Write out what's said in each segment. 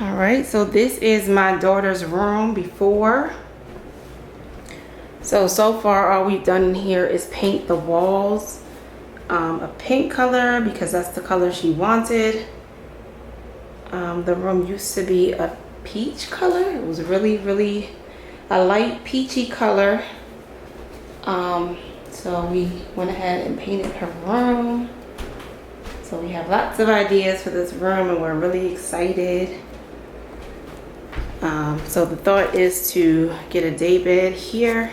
All right, so this is my daughter's room before. So far all we've done in here is paint the walls a pink color because that's the color she wanted. The room used to be a peach color. It was really a light peachy color. So we went ahead and painted her room. So we have lots of ideas for this room and we're really excited. So the thought is to get a day bed here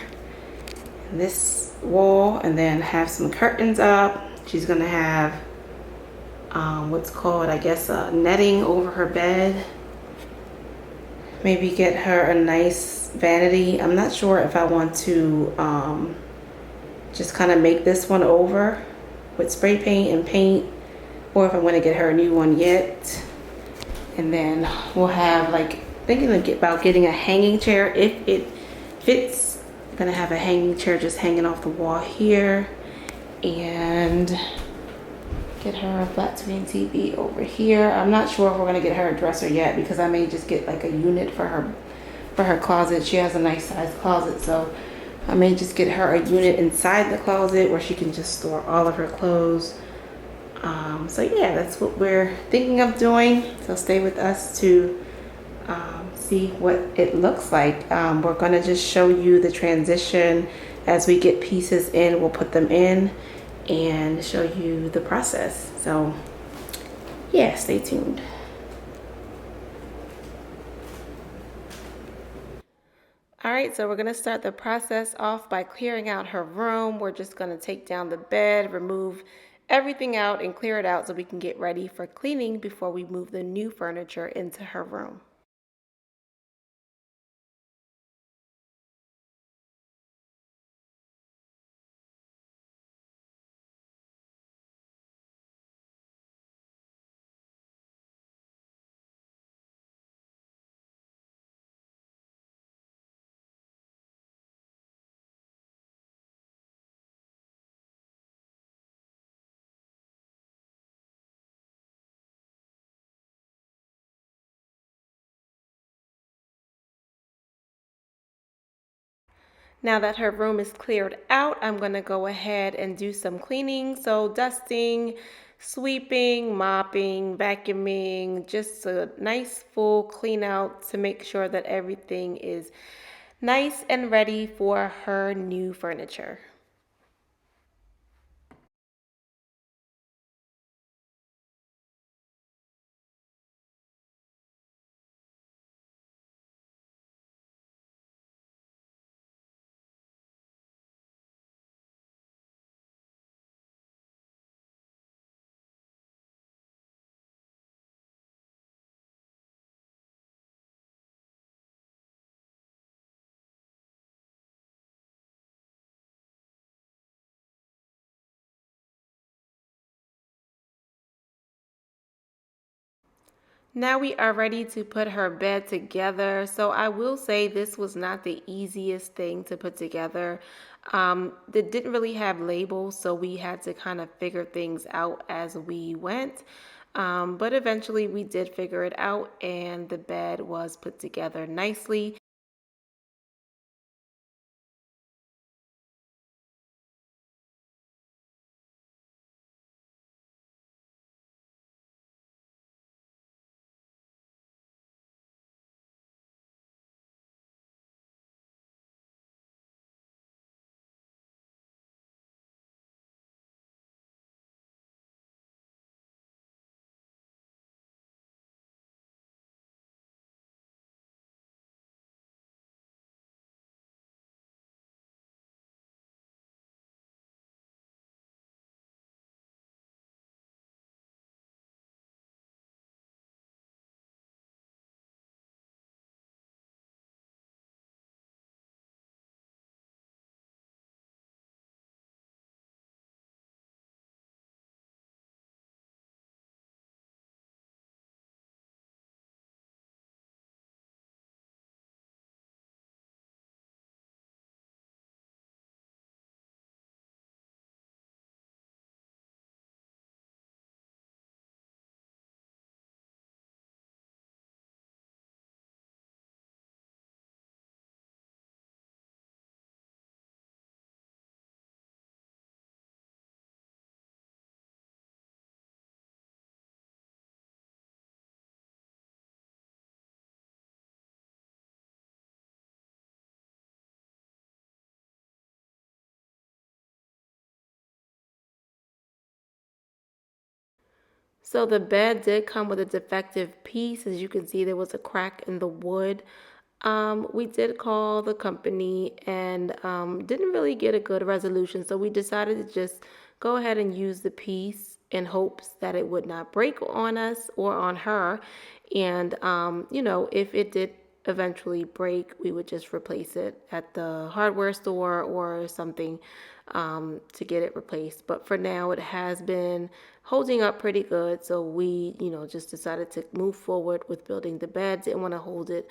in this wall and then have some curtains up. She's gonna have what's called, I guess, netting over her bed. Maybe get her a nice vanity. I'm not sure if I want to just kind of make this one over with spray paint and paint, or if I want to get her a new one yet. And then we'll have, like, thinking about getting a hanging chair if it fits. I'm gonna have a hanging chair just hanging off the wall here, and get her a flat screen TV over here. I'm not sure if we're gonna get her a dresser yet because I may just get like a unit for her closet. She has a nice size closet, so I may just get her a unit inside the closet where she can just store all of her clothes. So yeah, that's what we're thinking of doing. So stay with us to see what it looks like. We're gonna just show you the transition as we get pieces in. We'll put them in and show you the process. So yeah, stay tuned. All right, so we're gonna start the process off by clearing out her room. We're just gonna take down the bed, remove everything out and clear it out so we can get ready for cleaning before we move the new furniture into her room. Now that her room is cleared out, I'm going to go ahead and do some cleaning. So dusting, sweeping, mopping, vacuuming, just a nice full clean out to make sure that everything is nice and ready for her new furniture. Now we are ready to put her bed together. So I will say this was not the easiest thing to put together. It didn't really have labels, so we had to kind of figure things out as we went. But eventually we did figure it out and the bed was put together nicely. So the bed did come with a defective piece. As you can see, there was a crack in the wood. We did call the company and didn't really get a good resolution. So we decided to just go ahead and use the piece in hopes that it would not break on us or on her. And, if it did eventually break, we would just replace it at the hardware store or something to get it replaced. But for now, it has been holding up pretty good. So we, just decided to move forward with building the bed. Didn't want to hold it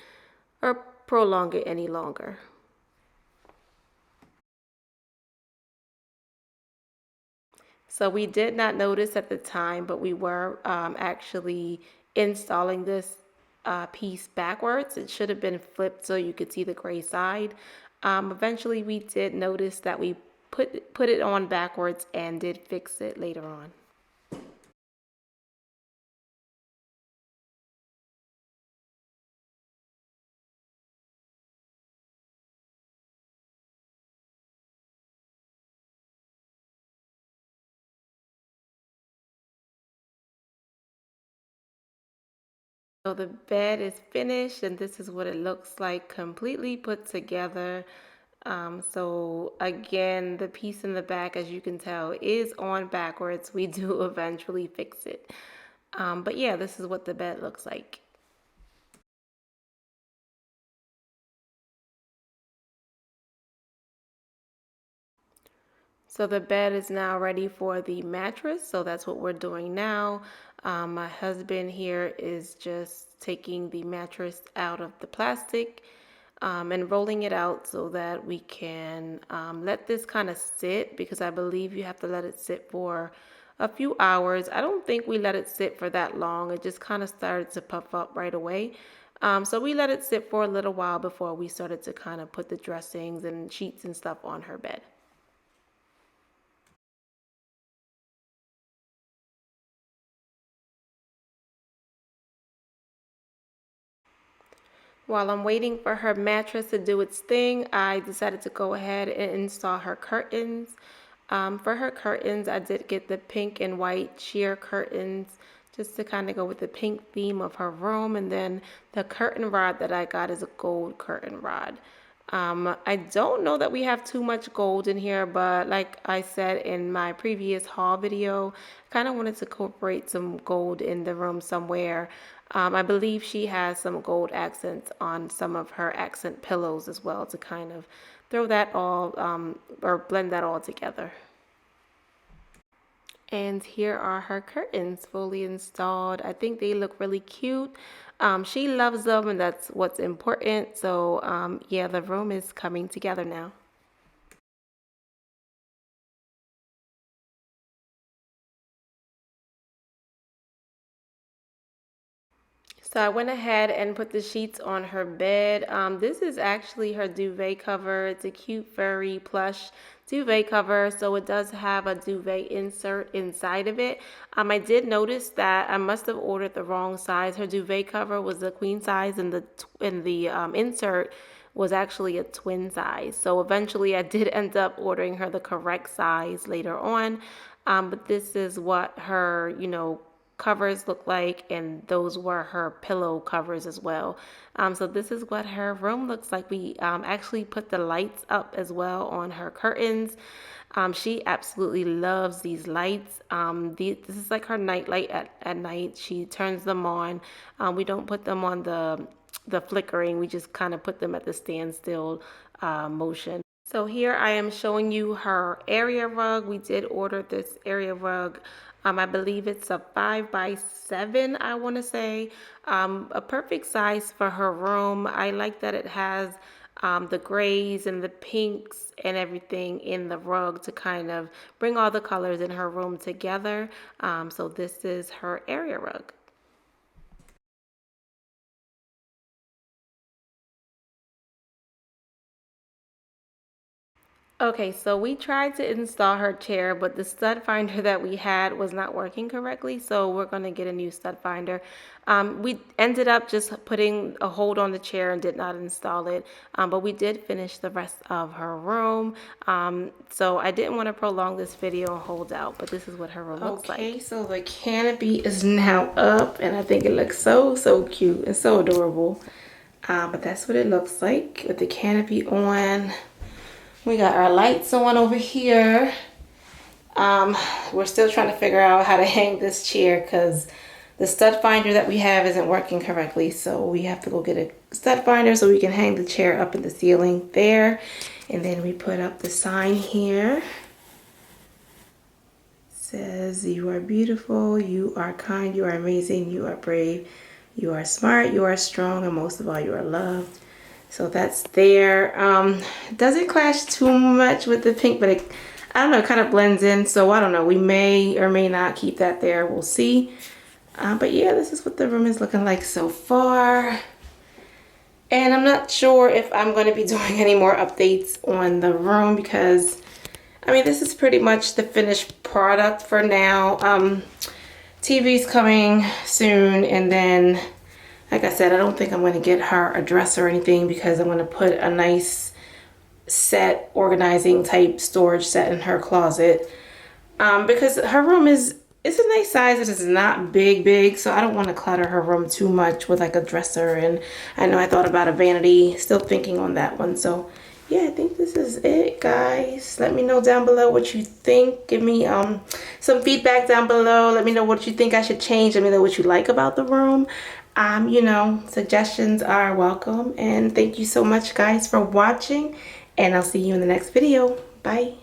or prolong it any longer. So we did not notice at the time, but we were actually installing this piece backwards. It should have been flipped so you could see the gray side. Eventually, we did notice that we put it on backwards and did fix it later on. So the bed is finished and this is what it looks like completely put together. So again, the piece in the back, as you can tell, is on backwards. We do eventually fix it. But yeah, this is what the bed looks like. So the bed is now ready for the mattress. So that's what we're doing now. My husband here is just taking the mattress out of the plastic and rolling it out so that we can let this kind of sit, because I believe you have to let it sit for a few hours. I don't think we let it sit for that long. It just kind of started to puff up right away. So we let it sit for a little while before we started to kind of put the dressings and sheets and stuff on her bed. While I'm waiting for her mattress to do its thing, I decided to go ahead and install her curtains. For her curtains, I did get the pink and white sheer curtains just to kind of go with the pink theme of her room. And then the curtain rod that I got is a gold curtain rod. I don't know that we have too much gold in here, but like I said in my previous haul video, I kind of wanted to incorporate some gold in the room somewhere. I believe she has some gold accents on some of her accent pillows as well to kind of throw that all or blend that all together. And here are her curtains fully installed. I think they look really cute. She loves them, and that's what's important. So, yeah, the room is coming together now. So I went ahead and put the sheets on her bed. This is actually her duvet cover. It's a cute furry plush duvet cover. So it does have a duvet insert inside of it. I did notice that I must have ordered the wrong size. Her duvet cover was the queen size and the insert was actually a twin size. So eventually I did end up ordering her the correct size later on. But this is what her, covers look like, and those were her pillow covers as well. So this is what her room looks like. We actually put the lights up as well on her curtains. She absolutely loves these lights. This is like her night light at night. She turns them on. We don't put them on the flickering. We just kind of put them at the standstill motion. So here I am showing you her area rug. We did order this area rug. I believe it's a 5 by 7, I want to say. A perfect size for her room. I like that it has the grays and the pinks and everything in the rug to kind of bring all the colors in her room together. So this is her area rug. Okay, so we tried to install her chair, but the stud finder that we had was not working correctly, so we're going to get a new stud finder. We ended up just putting a hold on the chair and did not install it, but we did finish the rest of her room. So I didn't want to prolong this video and hold out, but this is what her room looks like. Okay, so the canopy is now up, and I think it looks so cute and so adorable. But that's what it looks like with the canopy on. We got our lights on over here. We're still trying to figure out how to hang this chair because the stud finder that we have isn't working correctly. So we have to go get a stud finder so we can hang the chair up in the ceiling there. And then we put up the sign here. It says, "You are beautiful, you are kind, you are amazing, you are brave, you are smart, you are strong, and most of all, you are loved." So that's there. It doesn't clash too much with the pink, but I don't know, it kind of blends in. So I don't know, we may or may not keep that there. We'll see. But yeah, this is what the room is looking like so far. And I'm not sure if I'm going to be doing any more updates on the room because, I mean, this is pretty much the finished product for now. TV's coming soon, and then, like I said, I don't think I'm going to get her a dresser or anything because I'm going to put a nice set, organizing type storage set in her closet. Because her room it's a nice size. It is not big, so I don't want to clutter her room too much with like a dresser. And I know I thought about a vanity, still thinking on that one. So yeah, I think this is it, guys. Let me know down below what you think. Give me some feedback down below. Let me know what you think I should change. Let me know what you like about the room. You know, suggestions are welcome. And thank you so much, guys, for watching. And I'll see you in the next video. Bye.